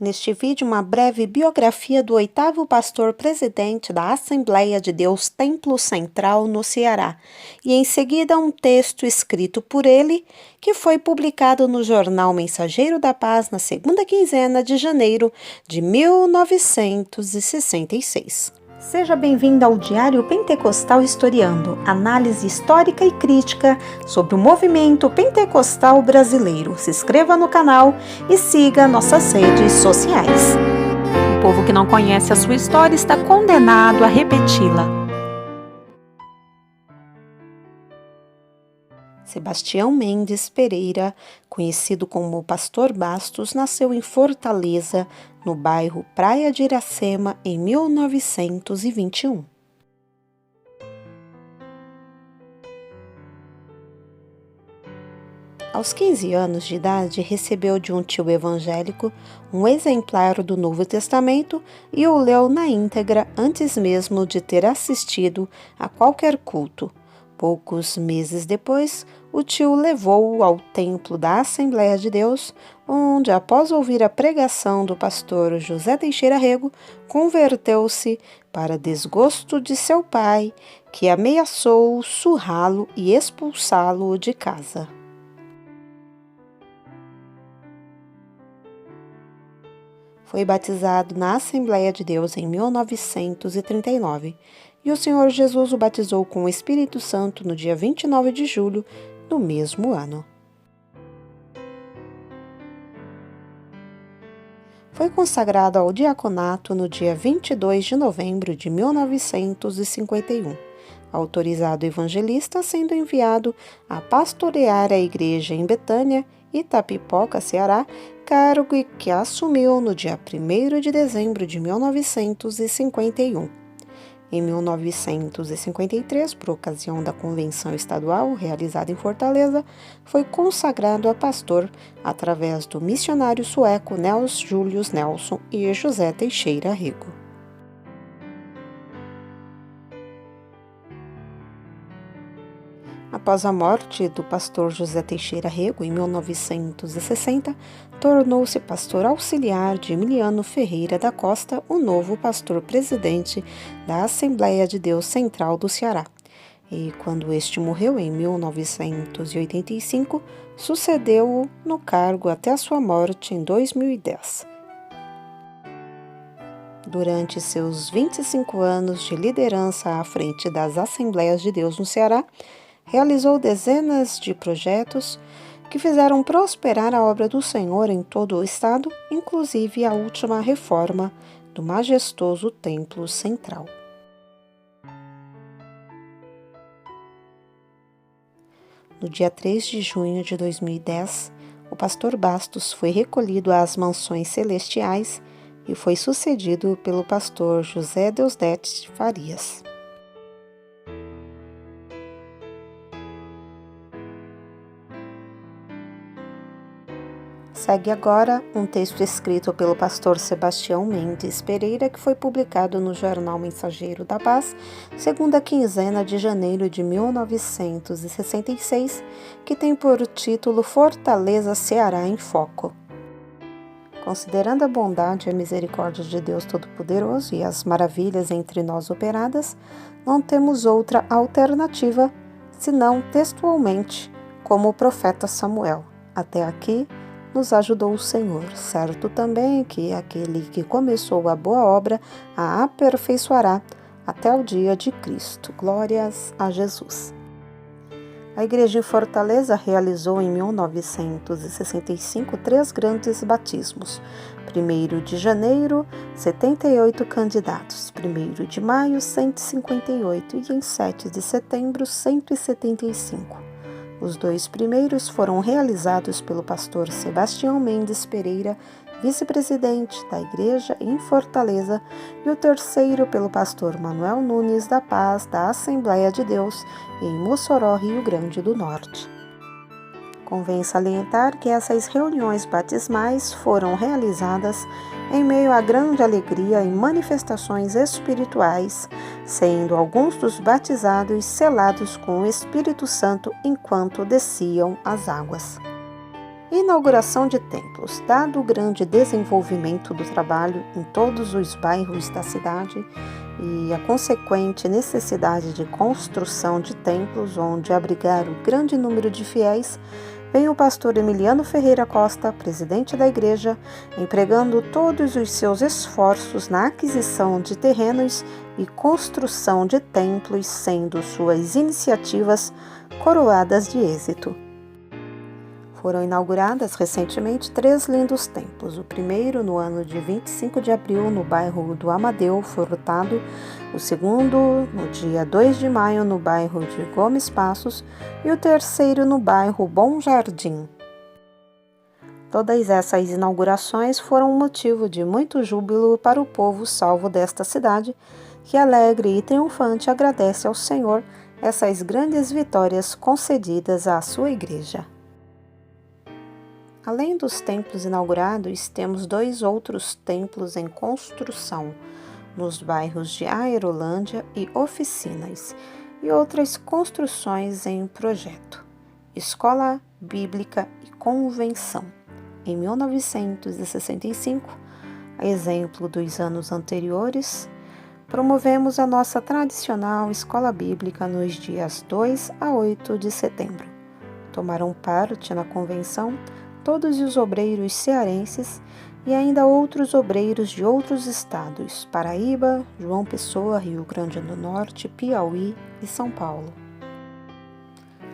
Neste vídeo, uma breve biografia do 8º pastor presidente da Assembleia de Deus Templo Central no Ceará, e em seguida um texto escrito por ele, que foi publicado no jornal Mensageiro da Paz na segunda quinzena de janeiro de 1966. Seja bem-vindo ao Diário Pentecostal Historiando, análise histórica e crítica sobre o movimento pentecostal brasileiro. Se inscreva no canal e siga nossas redes sociais. O povo que não conhece a sua história está condenado a repeti-la. Sebastião Mendes Pereira, conhecido como Pastor Bastos, nasceu em Fortaleza, no bairro Praia de Iracema, em 1921. Aos 15 anos de idade, recebeu de um tio evangélico um exemplar do Novo Testamento e o leu na íntegra antes mesmo de ter assistido a qualquer culto. Poucos meses depois, o tio levou-o ao templo da Assembleia de Deus, onde, após ouvir a pregação do pastor José Teixeira Rego, converteu-se para desgosto de seu pai, que ameaçou surrá-lo e expulsá-lo de casa. Foi batizado na Assembleia de Deus em 1939 e o Senhor Jesus o batizou com o Espírito Santo no dia 29 de julho do mesmo ano. Foi consagrado ao diaconato no dia 22 de novembro de 1951, autorizado evangelista, sendo enviado a pastorear a igreja em Betânia, Itapipoca, Ceará, cargo que assumiu no dia 1º de dezembro de 1951. Em 1953, por ocasião da convenção estadual realizada em Fortaleza, foi consagrado a pastor através do missionário sueco Nels Julius Nelson e José Teixeira Rego. Após a morte do pastor José Teixeira Rego, em 1960, tornou-se pastor auxiliar de Emiliano Ferreira da Costa, o novo pastor presidente da Assembleia de Deus Central do Ceará. E quando este morreu, em 1985, sucedeu-o no cargo até a sua morte em 2010. Durante seus 25 anos de liderança à frente das Assembleias de Deus no Ceará, realizou dezenas de projetos que fizeram prosperar a obra do Senhor em todo o estado, inclusive a última reforma do majestoso Templo Central. No dia 3 de junho de 2010, o pastor Bastos foi recolhido às Mansões Celestiais e foi sucedido pelo pastor José Deusdedit Farias. Segue agora um texto escrito pelo pastor Sebastião Mendes Pereira, que foi publicado no jornal Mensageiro da Paz, segunda quinzena de janeiro de 1966, que tem por título Fortaleza, Ceará em Foco. Considerando a bondade e a misericórdia de Deus Todo-Poderoso e as maravilhas entre nós operadas, não temos outra alternativa, senão textualmente, como o profeta Samuel. Até aqui nos ajudou o Senhor, certo também que aquele que começou a boa obra a aperfeiçoará até o dia de Cristo. Glórias a Jesus. A igreja em Fortaleza realizou em 1965 3 grandes batismos. 1º de janeiro, 78 candidatos. 1º de maio, 158 e em 7 de setembro, 175. Os 2 primeiros foram realizados pelo pastor Sebastião Mendes Pereira, vice-presidente da igreja em Fortaleza, e o terceiro pelo pastor Manuel Nunes da Paz, da Assembleia de Deus, em Mossoró, Rio Grande do Norte. Convém salientar que essas reuniões batismais foram realizadas em meio à grande alegria e manifestações espirituais, sendo alguns dos batizados selados com o Espírito Santo enquanto desciam as águas. Inauguração de templos. Dado o grande desenvolvimento do trabalho em todos os bairros da cidade e a consequente necessidade de construção de templos onde abrigar o grande número de fiéis, veio o pastor Emiliano Ferreira Costa, presidente da igreja, empregando todos os seus esforços na aquisição de terrenos e construção de templos, sendo suas iniciativas coroadas de êxito. Foram inauguradas recentemente 3 lindos templos. O primeiro, no ano de 25 de abril, no bairro do Amadeu Furtado. O segundo, no dia 2 de maio, no bairro de Gomes Passos. E o terceiro, no bairro Bom Jardim. Todas essas inaugurações foram motivo de muito júbilo para o povo salvo desta cidade, que alegre e triunfante agradece ao Senhor essas grandes vitórias concedidas à sua igreja. Além dos templos inaugurados, temos 2 outros templos em construção, nos bairros de Aerolândia e Oficinas, e outras construções em projeto. Escola Bíblica e Convenção. Em 1965, a exemplo dos anos anteriores, promovemos a nossa tradicional Escola Bíblica nos dias 2 a 8 de setembro. Tomaram parte na convenção todos os obreiros cearenses e ainda outros obreiros de outros estados, Paraíba, João Pessoa, Rio Grande do Norte, Piauí e São Paulo.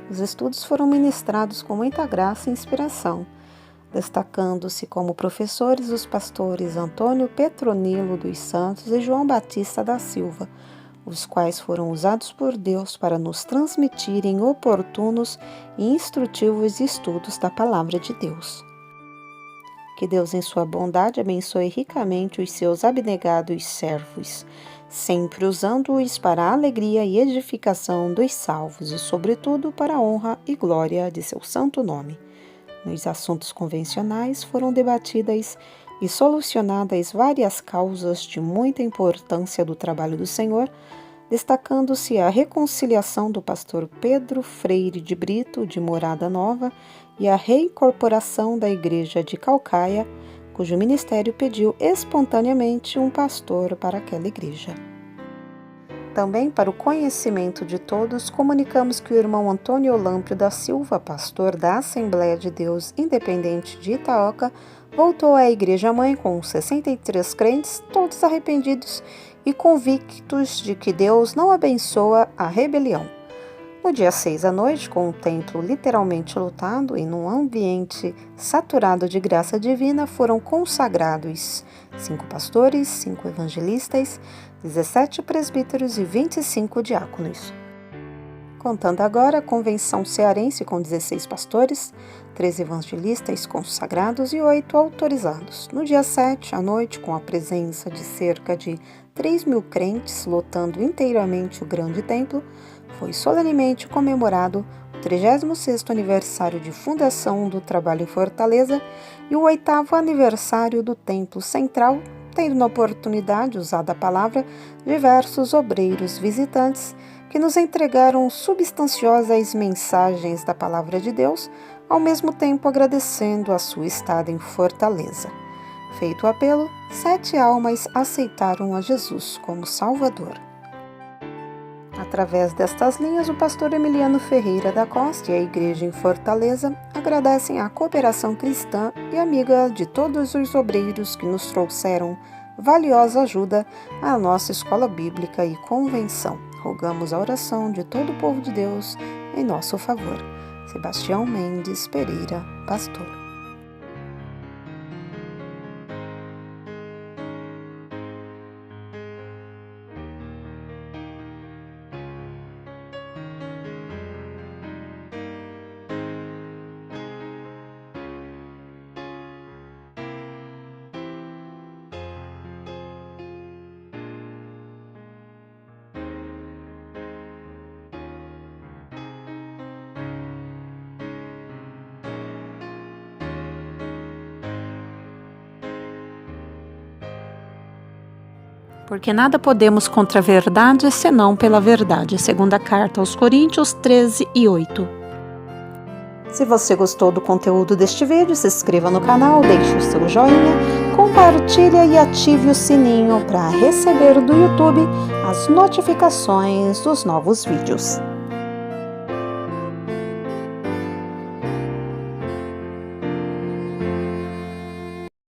Os estudos foram ministrados com muita graça e inspiração, destacando-se como professores os pastores Antônio Petronilo dos Santos e João Batista da Silva, os quais foram usados por Deus para nos transmitirem oportunos e instrutivos estudos da Palavra de Deus. Que Deus, em sua bondade, abençoe ricamente os seus abnegados servos, sempre usando-os para a alegria e edificação dos salvos e, sobretudo, para a honra e glória de seu santo nome. Nos assuntos convencionais foram debatidas e solucionadas várias causas de muita importância do trabalho do Senhor, destacando-se a reconciliação do pastor Pedro Freire de Brito, de Morada Nova, e a reincorporação da igreja de Caucaia, cujo ministério pediu espontaneamente um pastor para aquela igreja. Também, para o conhecimento de todos, comunicamos que o irmão Antônio Olâmpio da Silva, pastor da Assembleia de Deus Independente de Itaoca, voltou à Igreja-mãe com 63 crentes, todos arrependidos e convictos de que Deus não abençoa a rebelião. No dia 6 à noite, com o templo literalmente lotado e num ambiente saturado de graça divina, foram consagrados 5 pastores, 5 evangelistas, 17 presbíteros e 25 diáconos. Contando agora a convenção cearense com 16 pastores, 13 evangelistas consagrados e 8 autorizados. No dia 7 à noite, com a presença de cerca de 3.000 crentes lotando inteiramente o grande templo, foi solenemente comemorado o 36º aniversário de fundação do Trabalho em Fortaleza e o 8º aniversário do Templo Central, tendo na oportunidade usada a palavra diversos obreiros visitantes que nos entregaram substanciosas mensagens da Palavra de Deus, ao mesmo tempo agradecendo a sua estada em Fortaleza. Feito o apelo, 7 almas aceitaram a Jesus como Salvador. Através destas linhas, o pastor Emiliano Ferreira da Costa e a Igreja em Fortaleza agradecem a cooperação cristã e amiga de todos os obreiros que nos trouxeram valiosa ajuda à nossa escola bíblica e convenção. Rogamos a oração de todo o povo de Deus em nosso favor. Sebastião Mendes Pereira, pastor. Porque nada podemos contra a verdade, senão pela verdade. Segunda carta aos Coríntios 13:8. Se você gostou do conteúdo deste vídeo, se inscreva no canal, deixe o seu joinha, compartilhe e ative o sininho para receber do YouTube as notificações dos novos vídeos.